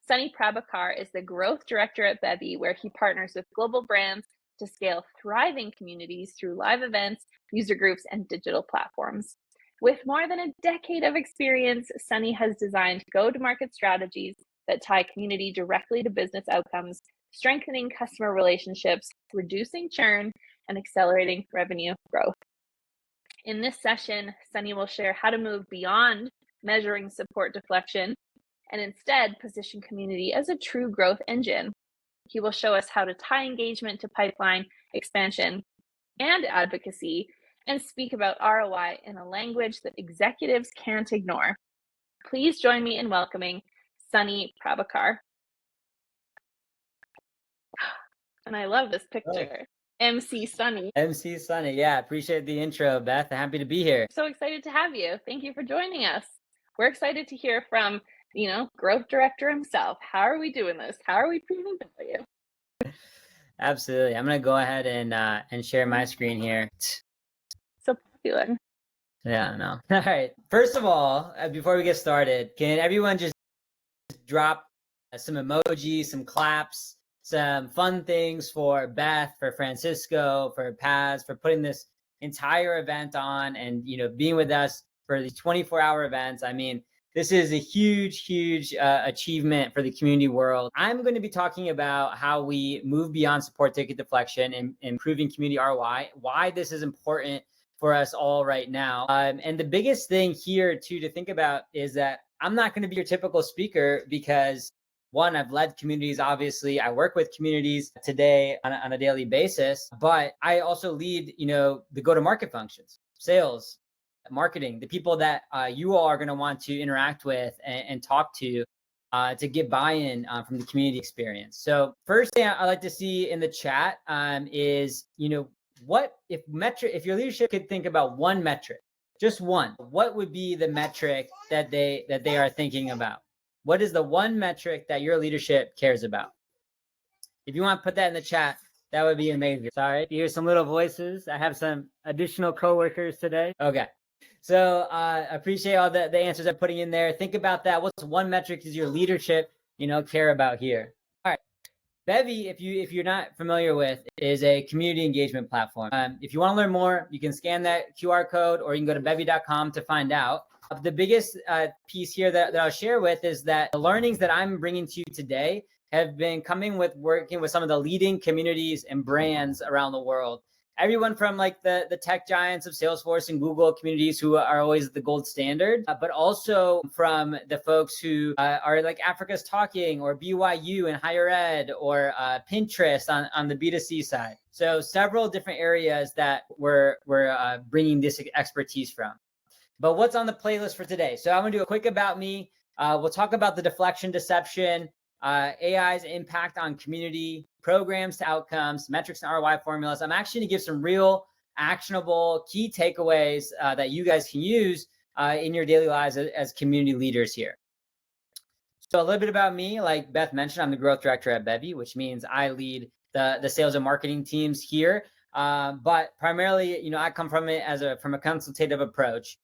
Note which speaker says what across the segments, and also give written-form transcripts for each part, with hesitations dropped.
Speaker 1: Sunny Prabhakar is the growth director at Bevy, where he partners with global brands to scale thriving communities through live events, user groups, and digital platforms. With more than a decade of experience, Sunny has designed go to market strategies that tie community directly to business outcomes, strengthening customer relationships, reducing churn, and accelerating revenue growth. In this session, Sunny will share how to move beyond measuring support deflection and instead position community as a true growth engine. He will show us how to tie engagement to pipeline expansion and advocacy and speak about ROI in a language that executives can't ignore. Please join me in welcoming Sunny Prabhakar. And I love this picture. MC Sunny.
Speaker 2: MC Sunny. Yeah, appreciate the intro, Beth. Happy to be here.
Speaker 1: So excited to have you. Thank you for joining us. We're excited to hear from, growth director himself. How are we doing this? How are we proving value?
Speaker 2: Absolutely. I'm gonna go ahead and share my screen here.
Speaker 1: So popular.
Speaker 2: Yeah, no. All right. First of all, before we get started, can everyone just drop some emojis, some claps, some fun things for Beth, for Francisco, for Paz, for putting this entire event on and being with us for these 24-hour events. I mean, this is a huge achievement for the community world. I'm going to be talking about how we move beyond support ticket deflection and improving community ROI, why this is important for us all right now. And the biggest thing here too to think about is that I'm not going to be your typical speaker because one, I've led communities, obviously. I work with communities today on a daily basis, but I also lead, the go-to-market functions, sales, marketing, the people that you all are going to want to interact with and talk to get buy-in from the community experience. So first thing I like to see in the chat is, what if your leadership could think about one metric, just one, what would be the metric that they are thinking about? What is the one metric that your leadership cares about? If you want to put that in the chat, that would be amazing. Sorry, you hear some little voices. I have some additional coworkers today. Okay. So appreciate all the answers I'm putting in there. Think about that. What's one metric does your leadership, care about here? All right. Bevy, if you're not familiar with, is a community engagement platform. If you want to learn more, you can scan that QR code or you can go to bevy.com to find out. The biggest piece here that I'll share with is that the learnings that I'm bringing to you today have been coming with working with some of the leading communities and brands around the world. Everyone from like the tech giants of Salesforce and Google communities who are always the gold standard, but also from the folks who are like Africa's Talking or BYU in higher ed or Pinterest on the B2C side. So several different areas that we're bringing this expertise from. But what's on the playlist for today? So I'm gonna do a quick about me. We'll talk about the deflection deception, AI's impact on community, programs to outcomes, metrics and ROI formulas. I'm actually gonna give some real actionable key takeaways that you guys can use in your daily lives as community leaders here. So a little bit about me, like Beth mentioned, I'm the growth director at Bevy, which means I lead the sales and marketing teams here. But primarily, I come from it from a consultative approach.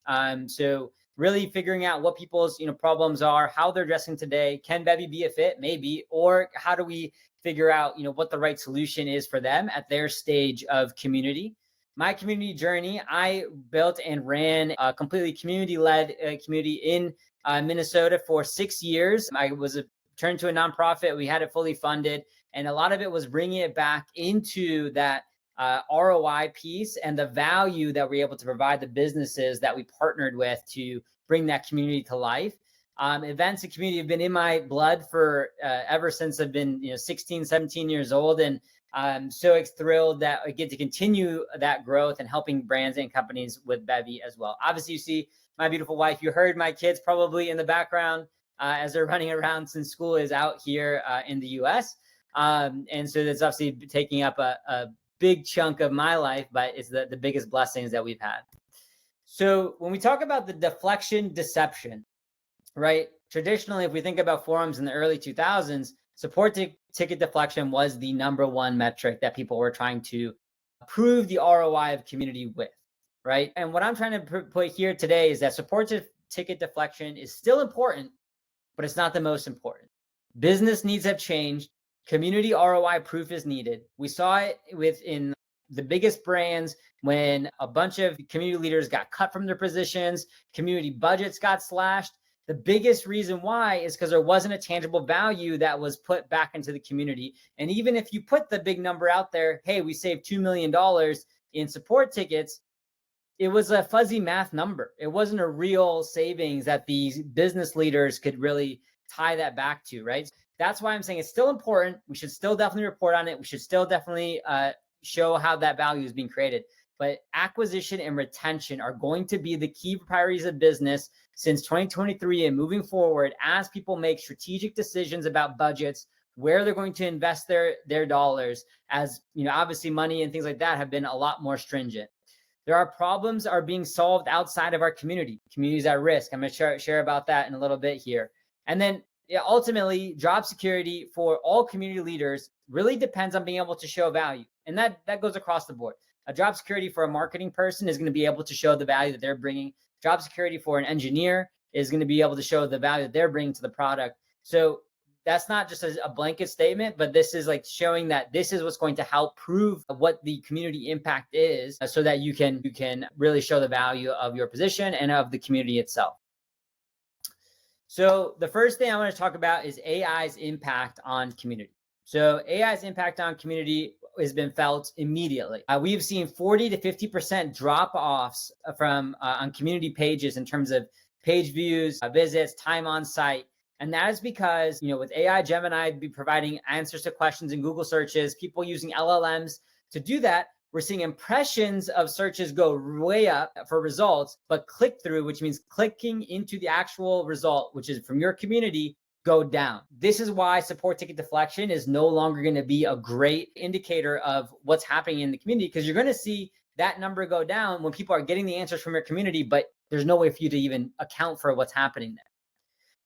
Speaker 2: So really figuring out what people's, problems are, how they're addressing today. Can Bevy be a fit? Maybe. Or how do we figure out, what the right solution is for them at their stage of community? My community journey, I built and ran a completely community-led community in Minnesota for 6 years. I was turned to a nonprofit. We had it fully funded. And a lot of it was bringing it back into that ROI piece and the value that we're able to provide the businesses that we partnered with to bring that community to life. Events and community have been in my blood for ever since I've been 16, 17 years old. And I'm so thrilled that I get to continue that growth and helping brands and companies with Bevy as well. Obviously, you see my beautiful wife. You heard my kids probably in the background as they're running around since school is out here in the US. And so that's obviously taking up a big chunk of my life, but it's the biggest blessings that we've had. So when we talk about the deflection deception, right? Traditionally, if we think about forums in the early 2000s, support ticket deflection was the number one metric that people were trying to prove the ROI of community with, right? And what I'm trying to put here today is that support ticket deflection is still important, but it's not the most important. Business needs have changed. Community ROI proof is needed. We saw it within the biggest brands when a bunch of community leaders got cut from their positions, community budgets got slashed. The biggest reason why is because there wasn't a tangible value that was put back into the community. And even if you put the big number out there, hey, we saved $2 million in support tickets, it was a fuzzy math number. It wasn't a real savings that these business leaders could really tie that back to, right? That's why I'm saying it's still important. We should still definitely report on it. We should still definitely show how that value is being created. But acquisition and retention are going to be the key priorities of business since 2023 and moving forward as people make strategic decisions about budgets, where they're going to invest their dollars, as obviously money and things like that have been a lot more stringent. There are problems are being solved outside of our community. Communities at risk. I'm going to share about that in a little bit here. And then ultimately, job security for all community leaders really depends on being able to show value. And that goes across the board. A job security for a marketing person is going to be able to show the value that they're bringing. Job security for an engineer is going to be able to show the value that they're bringing to the product. So that's not just a blanket statement, but this is like showing that this is what's going to help prove what the community impact is so that you can really show the value of your position and of the community itself. So the first thing I want to talk about is AI's impact on community. So AI's impact on community has been felt immediately. We've seen 40 to 50% drop-offs from on community pages in terms of page views, visits, time on site. And that is because, with AI, Gemini be providing answers to questions in Google searches, people using LLMs to do that, we're seeing impressions of searches go way up for results, but click-through, which means clicking into the actual result, which is from your community, go down. This is why support ticket deflection is no longer going to be a great indicator of what's happening in the community, because you're going to see that number go down when people are getting the answers from your community, but there's no way for you to even account for what's happening there.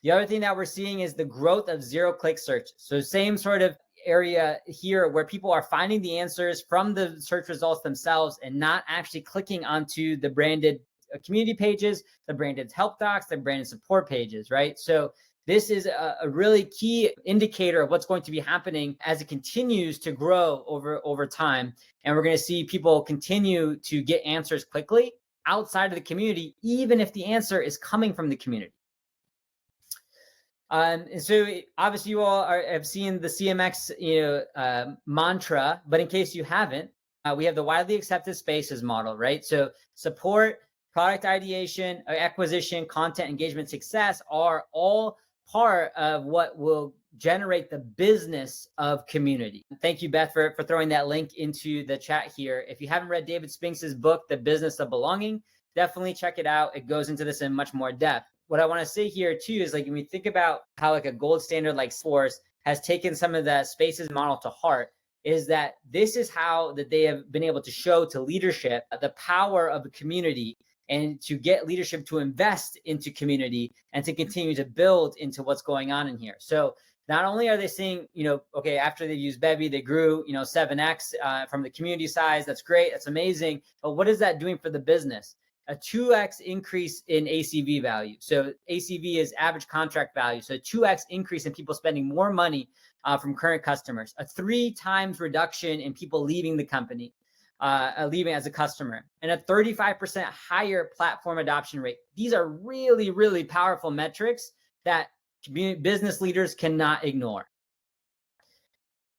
Speaker 2: The other thing that we're seeing is the growth of zero-click search. So same sort of area here where people are finding the answers from the search results themselves and not actually clicking onto the branded community pages, the branded help docs, the branded support pages, right? So this is a really key indicator of what's going to be happening as it continues to grow over time. And we're going to see people continue to get answers quickly outside of the community, even if the answer is coming from the community. And so obviously you all have seen the CMX mantra, but in case you haven't, we have the widely accepted spaces model, right? So support, product ideation, acquisition, content, engagement, success are all part of what will generate the business of community. Thank you, Beth, for throwing that link into the chat here. If you haven't read David Spinks's book, The Business of Belonging, definitely check it out. It goes into this in much more depth. What I want to say here too is, like, when we think about how like a gold standard like Salesforce has taken some of the spaces model to heart, is that this is how that they have been able to show to leadership the power of a community and to get leadership to invest into community and to continue to build into what's going on in here. So not only are they seeing, okay, after they used Bevy, they grew, 7x from the community size. That's great. That's amazing. But what is that doing for the business? A 2x increase in ACV value. So ACV is average contract value. So a 2x increase in people spending more money from current customers. A 3 times reduction in people leaving the company, leaving as a customer, and a 35% higher platform adoption rate. These are really, really powerful metrics that business leaders cannot ignore.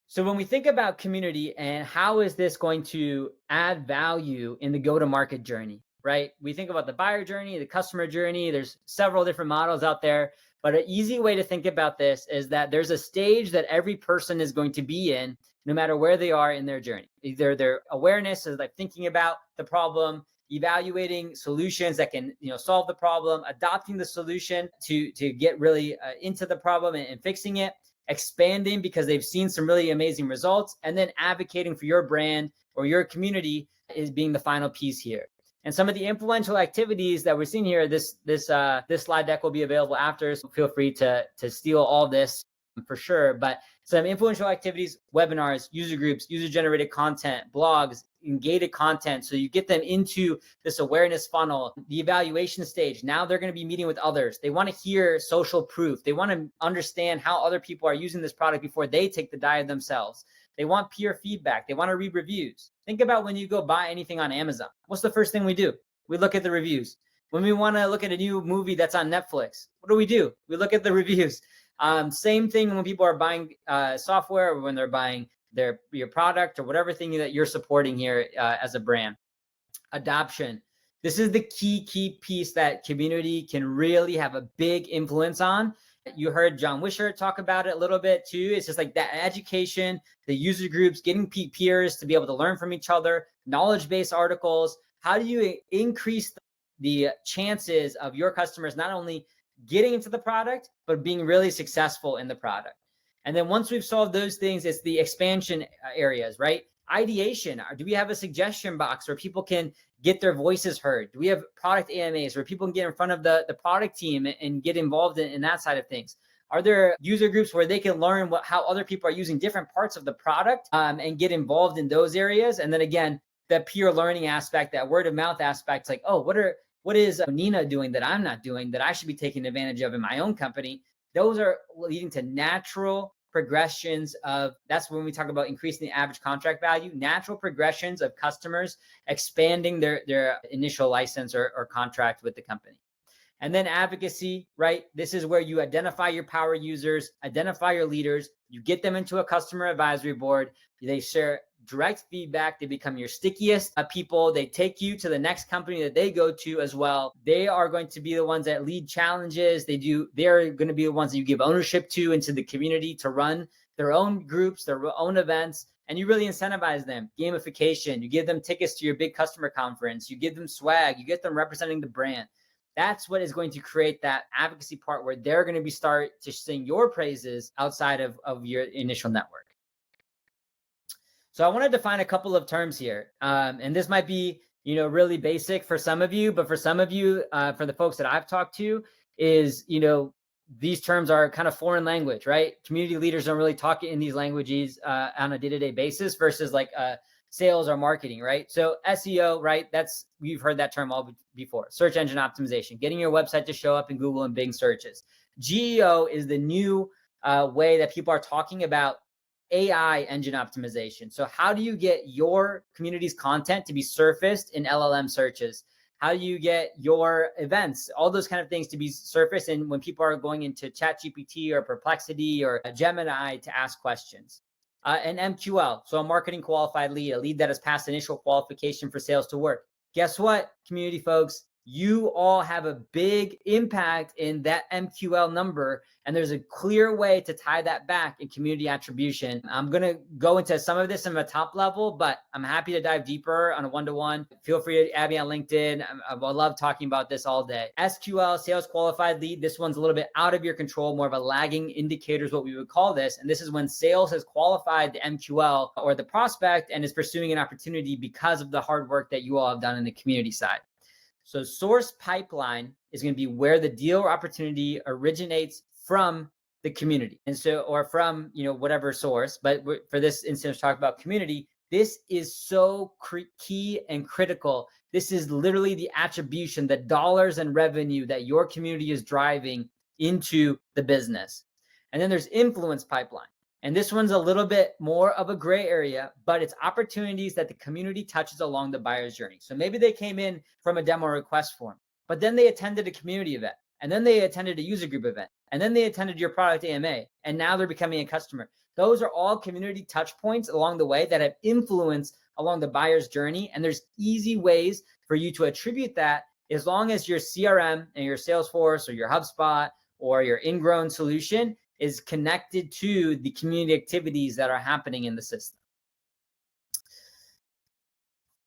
Speaker 2: So when we think about community and how is this going to add value in the go-to-market journey, right? We think about the buyer journey, the customer journey. There's several different models out there, but an easy way to think about this is that there's a stage that every person is going to be in, no matter where they are in their journey. Either their awareness is like thinking about the problem, evaluating solutions that can solve the problem, adopting the solution to get really into the problem and fixing it, expanding because they've seen some really amazing results, and then advocating for your brand or your community is being the final piece here. And some of the influential activities that we're seeing here, this slide deck will be available after, so feel free to steal all this for sure. But some influential activities: webinars, user groups, user-generated content, blogs, in gated content. So you get them into this awareness funnel, the evaluation stage. Now they're going to be meeting with others. They want to hear social proof. They want to understand how other people are using this product before they take the dive themselves. They want peer feedback. They want to read reviews. Think about when you go buy anything on Amazon. What's the first thing we do? We look at the reviews. When we want to look at a new movie that's on Netflix, what do? We look at the reviews. Same thing when people are buying software, or when they're buying your product or whatever thing that you're supporting here as a brand. Adoption. This is the key piece that community can really have a big influence on. You heard John Wisher talk about it a little bit too. It's just like that education, the user groups, getting peers to be able to learn from each other, knowledge-based articles. How do you increase the chances of your customers not only getting into the product, but being really successful in the product? And then once we've solved those things, it's the expansion areas, right? Ideation. Do we have a suggestion box where people can get their voices heard? Do we have product AMAs where people can get in front of the product team and get involved in that side of things? Are there user groups where they can learn how other people are using different parts of the product and get involved in those areas? And then again, that peer learning aspect, that word of mouth aspect, like, oh, what is Nina doing that I'm not doing that I should be taking advantage of in my own company? Those are leading to natural progressions of, that's when we talk about increasing the average contract value, natural progressions of customers expanding their initial license or contract with the company. And then advocacy, right? This is where you identify your power users, identify your leaders, you get them into a customer advisory board, they share direct feedback, they become your stickiest people, they take you to the next company that they go to as well. They are going to be the ones that lead challenges. They're going to be the ones that you give ownership to into the community to run their own groups, their own events, and you really incentivize them. Gamification, you give them tickets to your big customer conference, you give them swag, you get them representing the brand. That's what is going to create that advocacy part where they're going to be start to sing your praises outside of your initial network. So I want to define a couple of terms here. And this might be, really basic for some of you, but for some of you, for the folks that I've talked to is, these terms are kind of foreign language, right? Community leaders don't really talk in these languages on a day-to-day basis versus like sales or marketing, right? So SEO, right? We've heard that term all before. Search engine optimization, getting your website to show up in Google and Bing searches. GEO is the new way that people are talking about AI engine optimization. So how do you get your community's content to be surfaced in LLM searches? How do you get your events, all those kind of things to be surfaced? And when people are going into ChatGPT or Perplexity or Gemini to ask questions. And MQL, so a marketing qualified lead, a lead that has passed initial qualification for sales to work. Guess what, community folks? You all have a big impact in that MQL number, and there's a clear way to tie that back in community attribution. I'm going to go into some of this in the top level, but I'm happy to dive deeper on a one-to-one. Feel free to add me on LinkedIn. I love talking about this all day. SQL, sales qualified lead. This one's a little bit out of your control, more of a lagging indicator is what we would call this. And this is when sales has qualified the MQL or the prospect and is pursuing an opportunity because of the hard work that you all have done in the community side. So source pipeline is going to be where the deal or opportunity originates from the community. And so, or from, whatever source, but for this instance, talk about community. This is so key and critical. This is literally the attribution, the dollars and revenue that your community is driving into the business. And then there's influence pipeline. And this one's a little bit more of a gray area, but it's opportunities that the community touches along the buyer's journey. So maybe they came in from a demo request form, but then they attended a community event, and then they attended a user group event, and then they attended your product AMA, and now they're becoming a customer. Those are all community touch points along the way that have influence along the buyer's journey. And there's easy ways for you to attribute that as long as your CRM and your Salesforce or your HubSpot or your ingrown solution is connected to the community activities that are happening in the system.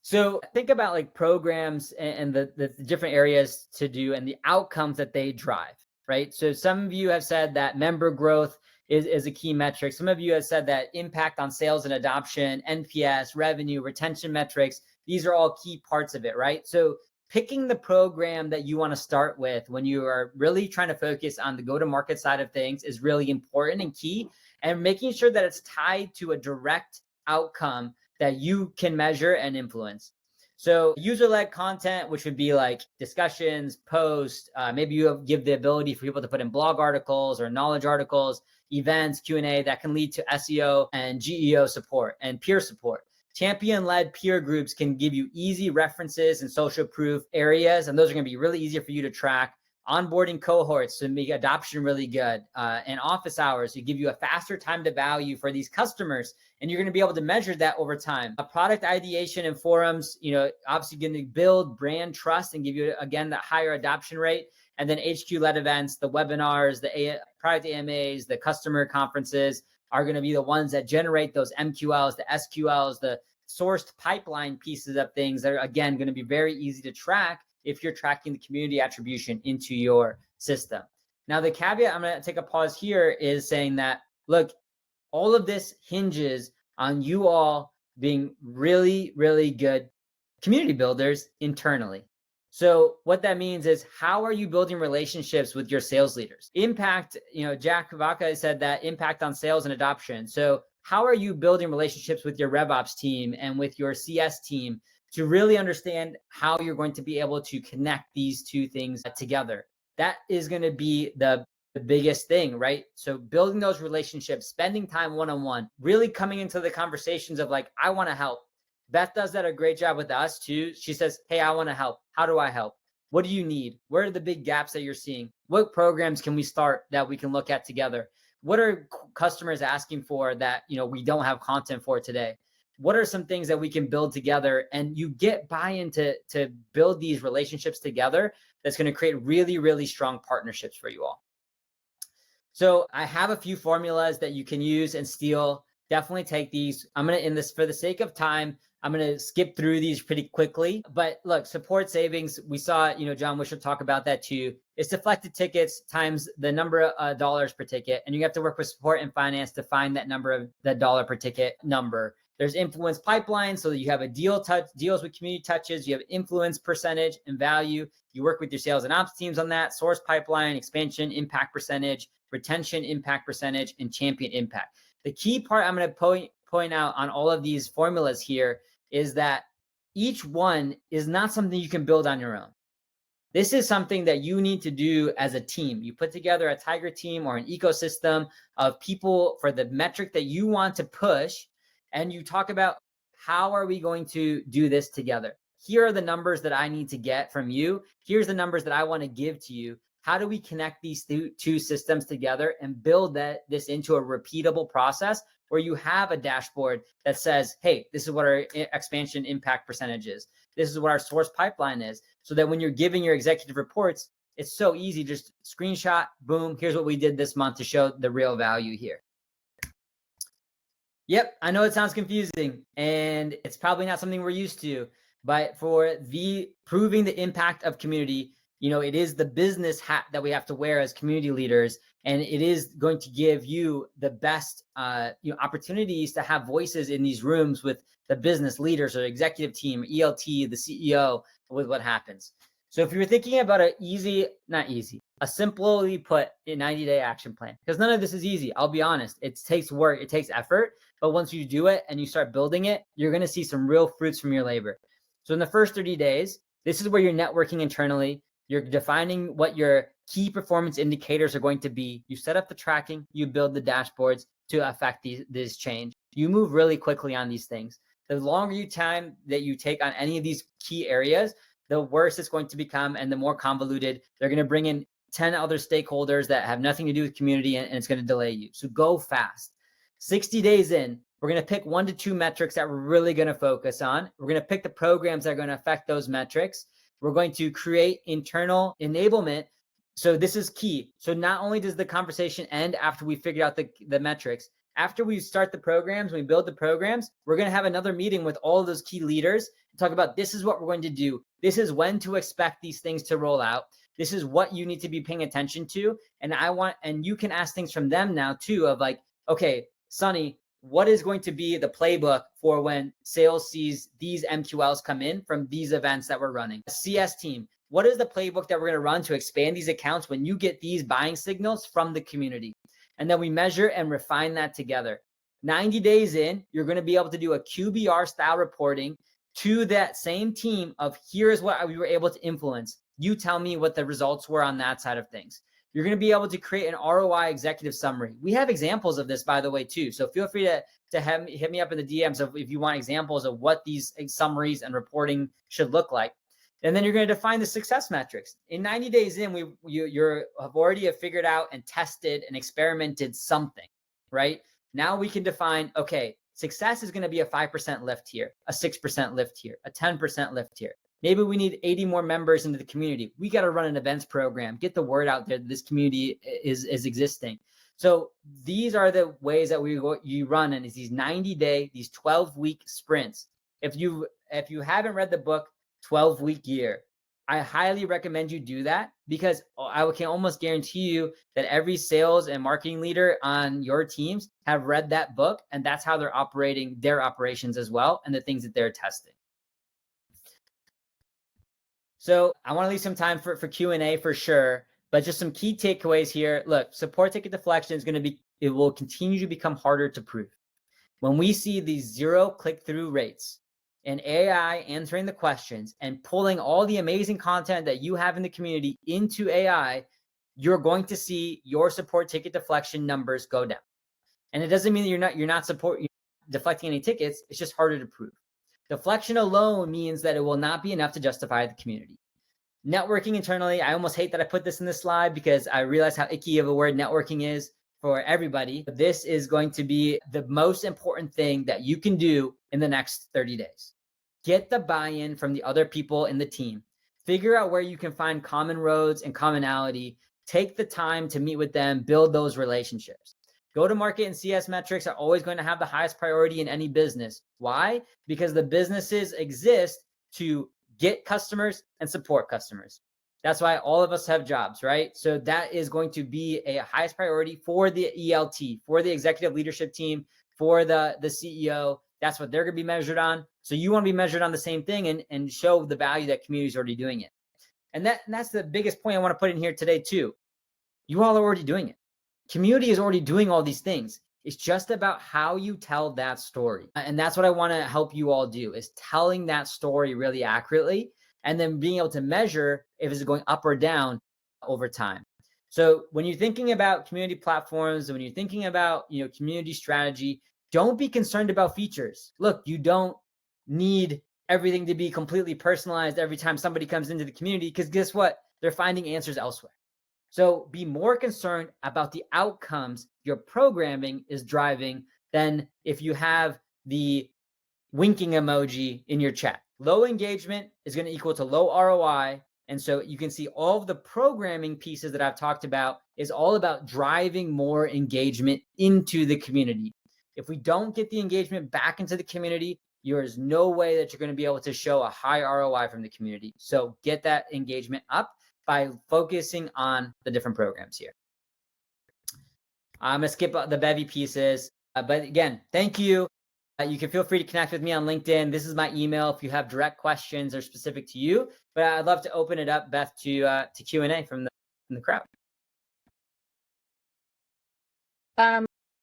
Speaker 2: So think about like programs and the different areas to do and the outcomes that they drive, right? So some of you have said that member growth is a key metric. Some of you have said that impact on sales and adoption, NPS, revenue, retention metrics, these are all key parts of it, right? So picking the program that you want to start with when you are really trying to focus on the go-to-market side of things is really important and key, and making sure that it's tied to a direct outcome that you can measure and influence. So user-led content, which would be like discussions, posts, maybe you give the ability for people to put in blog articles or knowledge articles, events, Q&A that can lead to SEO and GEO support and peer support. Champion-led peer groups can give you easy references and social proof areas, and those are going to be really easy for you to track. Onboarding cohorts to make adoption really good, and office hours to give you a faster time to value for these customers, and you're going to be able to measure that over time. A product ideation and forums, obviously going to build brand trust and give you, again, that higher adoption rate. And then HQ-led events, the webinars, the product AMAs, the customer conferences are going to be the ones that generate those MQLs, the SQLs, the sourced pipeline pieces of things that are, again, going to be very easy to track if you're tracking the community attribution into your system. Now, the caveat, I'm going to take a pause here, is saying that, look, all of this hinges on you all being really, really good community builders internally. So what that means is, how are you building relationships with your sales leaders? Impact, Jack Vaka said that impact on sales and adoption. So how are you building relationships with your RevOps team and with your CS team to really understand how you're going to be able to connect these two things together? That is going to be the biggest thing, right? So building those relationships, spending time one-on-one, really coming into the conversations of like, I want to help. Beth does that a great job with us too. She says, hey, I want to help. How do I help? What do you need? Where are the big gaps that you're seeing? What programs can we start that we can look at together? What are customers asking for that, we don't have content for today? What are some things that we can build together? And you get buy-in to build these relationships together. That's going to create really, really strong partnerships for you all. So I have a few formulas that you can use and steal. Definitely take these. I'm going to, in this, for the sake of time, I'm going to skip through these pretty quickly. But look, support savings, we saw, John Wish will talk about that too. It's deflected tickets times the number of dollars per ticket. And you have to work with support and finance to find that number of that dollar per ticket number. There's influence pipeline, so that you have a deals with community touches. You have influence percentage and value. You work with your sales and ops teams on that. Source pipeline, expansion, impact percentage, retention, impact percentage, and champion impact. The key part I'm going to point out on all of these formulas here is that each one is not something you can build on your own. This is something that you need to do as a team. You put together a tiger team or an ecosystem of people for the metric that you want to push, and you talk about, how are we going to do this together? Here are the numbers that I need to get from you. Here's the numbers that I want to give to you. How do we connect these two systems together and build this into a repeatable process where you have a dashboard that says, hey, this is what our expansion impact percentage is. This is what our source pipeline is. So that when you're giving your executive reports, it's so easy, just screenshot, boom, here's what we did this month to show the real value here. Yep, I know it sounds confusing and it's probably not something we're used to, but for proving the impact of community, it is the business hat that we have to wear as community leaders, and it is going to give you the best opportunities to have voices in these rooms with the business leaders or executive team, ELT, the CEO, with what happens. So if you were thinking about a simply put 90-day action plan, because none of this is easy. I'll be honest, it takes work, it takes effort, but once you do it and you start building it, you're going to see some real fruits from your labor. So in the first 30 days, this is where you're networking internally. You're defining what your key performance indicators are going to be. You set up the tracking, you build the dashboards to affect this change. You move really quickly on these things. The longer time that you take on any of these key areas, the worse it's going to become and the more convoluted. They're going to bring in 10 other stakeholders that have nothing to do with community, and it's going to delay you. So go fast. 60 days in, we're going to pick 1 to 2 metrics that we're really going to focus on. We're going to pick the programs that are going to affect those metrics. We're going to create internal enablement. So this is key. So not only does the conversation end after we figured out the metrics, after we start the programs, we build the programs, we're going to have another meeting with all of those key leaders and talk about, this is what we're going to do. This is when to expect these things to roll out. This is what you need to be paying attention to. And you can ask things from them now too, of like, okay, Sonny, what is going to be the playbook for when sales sees these MQLs come in from these events that we're running? CS team, what is the playbook that we're going to run to expand these accounts when you get these buying signals from the community? And then we measure and refine that together. 90 days in, you're going to be able to do a QBR style reporting to that same team of here's what we were able to influence. You tell me what the results were on that side of things. You're going to be able to create an ROI executive summary. We have examples of this, by the way, too. So feel free to hit me up in the DMs if you want examples of what these summaries and reporting should look like. And then you're going to define the success metrics. In 90 days in, you have already figured out and tested and experimented something, right? Now we can define, okay, success is going to be a 5% lift here, a 6% lift here, a 10% lift here. Maybe we need 80 more members into the community. We got to run an events program, get the word out there that this community is existing. So these are the ways that you run, and it's these 90-day, these 12-week sprints. If you haven't read the book 12-week year, I highly recommend you do that, because I can almost guarantee you that every sales and marketing leader on your teams have read that book, and that's how they're operating their operations as well, and the things that they're testing. So I want to leave some time for Q&A for sure, but just some key takeaways here. Look, support ticket deflection it will continue to become harder to prove. When we see these 0 click-through rates and AI answering the questions and pulling all the amazing content that you have in the community into AI, you're going to see your support ticket deflection numbers go down. And it doesn't mean that you're not deflecting any tickets. It's just harder to prove. Deflection alone means that it will not be enough to justify the community. Networking internally, I almost hate that I put this in this slide, because I realize how icky of a word networking is for everybody. But this is going to be the most important thing that you can do in the next 30 days. Get the buy-in from the other people in the team. Figure out where you can find common roads and commonality. Take the time to meet with them, build those relationships. Go-to-market and CS metrics are always going to have the highest priority in any business. Why? Because the businesses exist to get customers and support customers. That's why all of us have jobs, right? So that is going to be a highest priority for the ELT, for the executive leadership team, for the CEO. That's what they're going to be measured on. So you want to be measured on the same thing and show the value that community is already doing it. And that's the biggest point I want to put in here today too. You all are already doing it. Community is already doing all these things. It's just about how you tell that story. And that's what I want to help you all do, is telling that story really accurately, and then being able to measure if it's going up or down over time. So when you're thinking about community platforms, when you're thinking about community strategy, don't be concerned about features. Look, you don't need everything to be completely personalized every time somebody comes into the community, because guess what? They're finding answers elsewhere. So be more concerned about the outcomes your programming is driving than if you have the winking emoji in your chat. Low engagement is going to equal to low ROI. And so you can see all of the programming pieces that I've talked about is all about driving more engagement into the community. If we don't get the engagement back into the community, there is no way that you're going to be able to show a high ROI from the community. So get that engagement up by focusing on the different programs here. I'm going to skip the Bevy pieces. But again, thank you. You can feel free to connect with me on LinkedIn. This is my email if you have direct questions or specific to you. But I'd love to open it up, Beth, to Q&A from the crowd.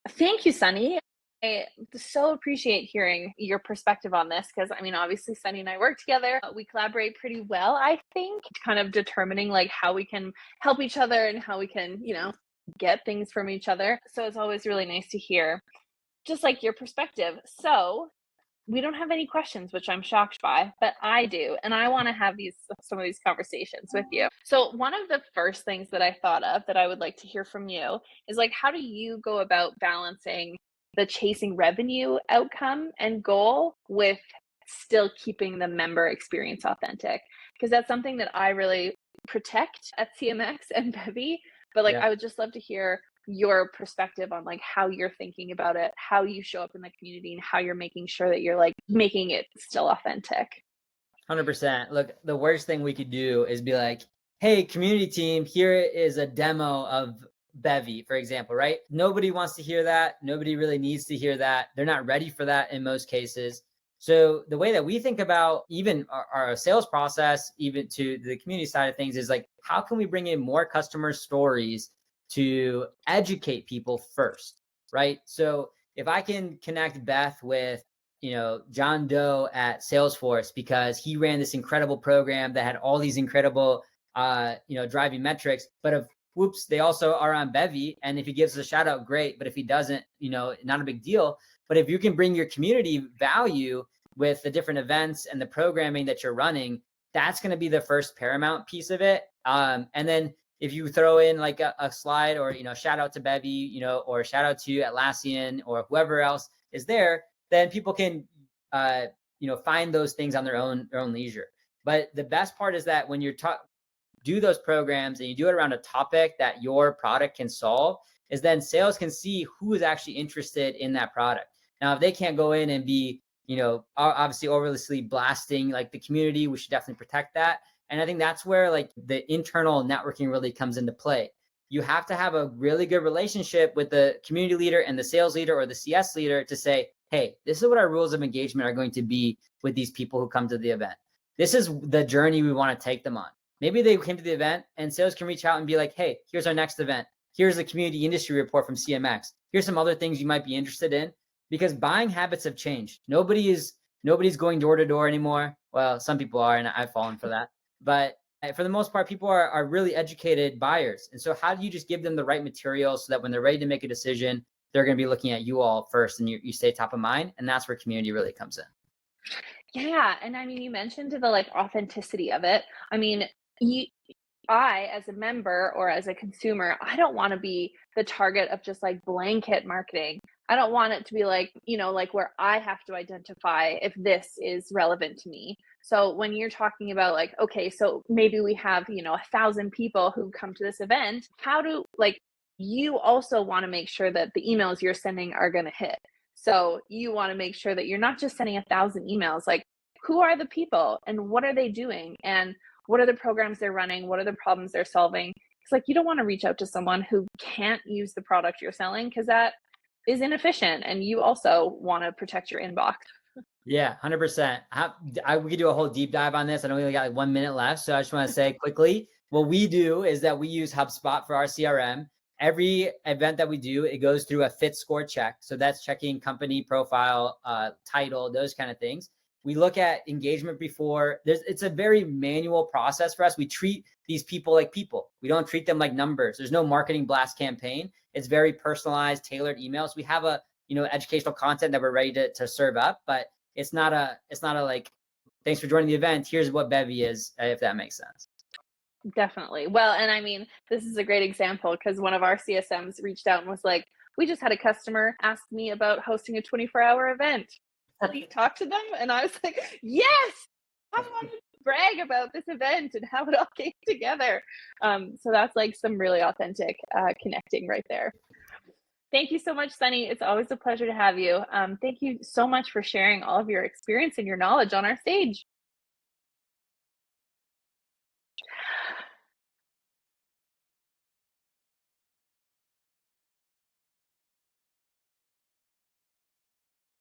Speaker 1: Thank you, Sunny. I so appreciate hearing your perspective on this, because obviously Sunny and I work together. We collaborate pretty well, I think, kind of determining like how we can help each other and how we can, get things from each other. So it's always really nice to hear just like your perspective. So we don't have any questions, which I'm shocked by, but I do. And I want to have some of these conversations with you. So one of the first things that I thought of that I would like to hear from you is like, how do you go about balancing the chasing revenue outcome and goal with still keeping the member experience authentic? Because that's something that I really protect at CMX and Bevy. But I would just love to hear your perspective on like how you're thinking about it, how you show up in the community, and how you're making sure that you're like making it still authentic.
Speaker 2: 100%. Look, the worst thing we could do is be like, hey, community team, here is a demo of Bevy, for example, right? Nobody wants to hear that. Nobody really needs to hear that. They're not ready for that in most cases. So the way that we think about even our sales process, even to the community side of things, is like, how can we bring in more customer stories to educate people first, right? So if I can connect Beth with, John Doe at Salesforce because he ran this incredible program that had all these incredible, driving metrics, but if whoops, they also are on Bevy. And if he gives us a shout out, great. But if he doesn't, not a big deal. But if you can bring your community value with the different events and the programming that you're running, that's going to be the first paramount piece of it. And then if you throw in like a slide or, shout out to Bevy, or shout out to Atlassian or whoever else is there, then people can, find those things on their own leisure. But the best part is that when you're do those programs and you do it around a topic that your product can solve, is then sales can see who is actually interested in that product. Now, if they can't go in and be, obviously overly blasting like the community, we should definitely protect that. And I think that's where like the internal networking really comes into play. You have to have a really good relationship with the community leader and the sales leader or the CS leader to say, hey, this is what our rules of engagement are going to be with these people who come to the event. This is the journey we want to take them on. Maybe they came to the event and sales can reach out and be like, hey, here's our next event. Here's the community industry report from CMX. Here's some other things you might be interested in, because buying habits have changed. Nobody's going door to door anymore. Well, some people are, and I've fallen for that. But for the most part, people are really educated buyers. And so how do you just give them the right material so that when they're ready to make a decision, they're going to be looking at you all first and you stay top of mind? And that's where community really comes in.
Speaker 1: Yeah. And I mean, you mentioned the like authenticity of it. I mean, I, as a member or as a consumer, I don't want to be the target of just like blanket marketing. I don't want it to be like, like where I have to identify if this is relevant to me. So when you're talking about like, okay, so maybe we have, 1,000 people who come to this event, how do like, you also want to make sure that the emails you're sending are going to hit. So you want to make sure that you're not just sending 1,000 emails, like who are the people and what are they doing? And what are the programs they're running? What are the problems they're solving? It's like, you don't want to reach out to someone who can't use the product you're selling because that is inefficient. And you also want to protect your inbox.
Speaker 2: Yeah, 100%. We could do a whole deep dive on this. I know we only got like 1 minute left. So I just want to say quickly, what we do is that we use HubSpot for our CRM. Every event that we do, it goes through a fit score check. So that's checking company profile, title, those kind of things. We look at engagement before. It's a very manual process for us. We treat these people like people. We don't treat them like numbers. There's no marketing blast campaign. It's very personalized, tailored emails. We have a, educational content that we're ready to serve up, but it's not a like, thanks for joining the event. Here's what Bevy is, if that makes sense.
Speaker 1: Definitely. Well, and I mean, this is a great example because one of our CSMs reached out and was like, we just had a customer ask me about hosting a 24-hour event. We talked to them and I was like, yes, I want to brag about this event and how it all came together. So that's like some really authentic connecting right there. Thank you so much, Sunny. It's always a pleasure to have you. Thank you so much for sharing all of your experience and your knowledge on our stage.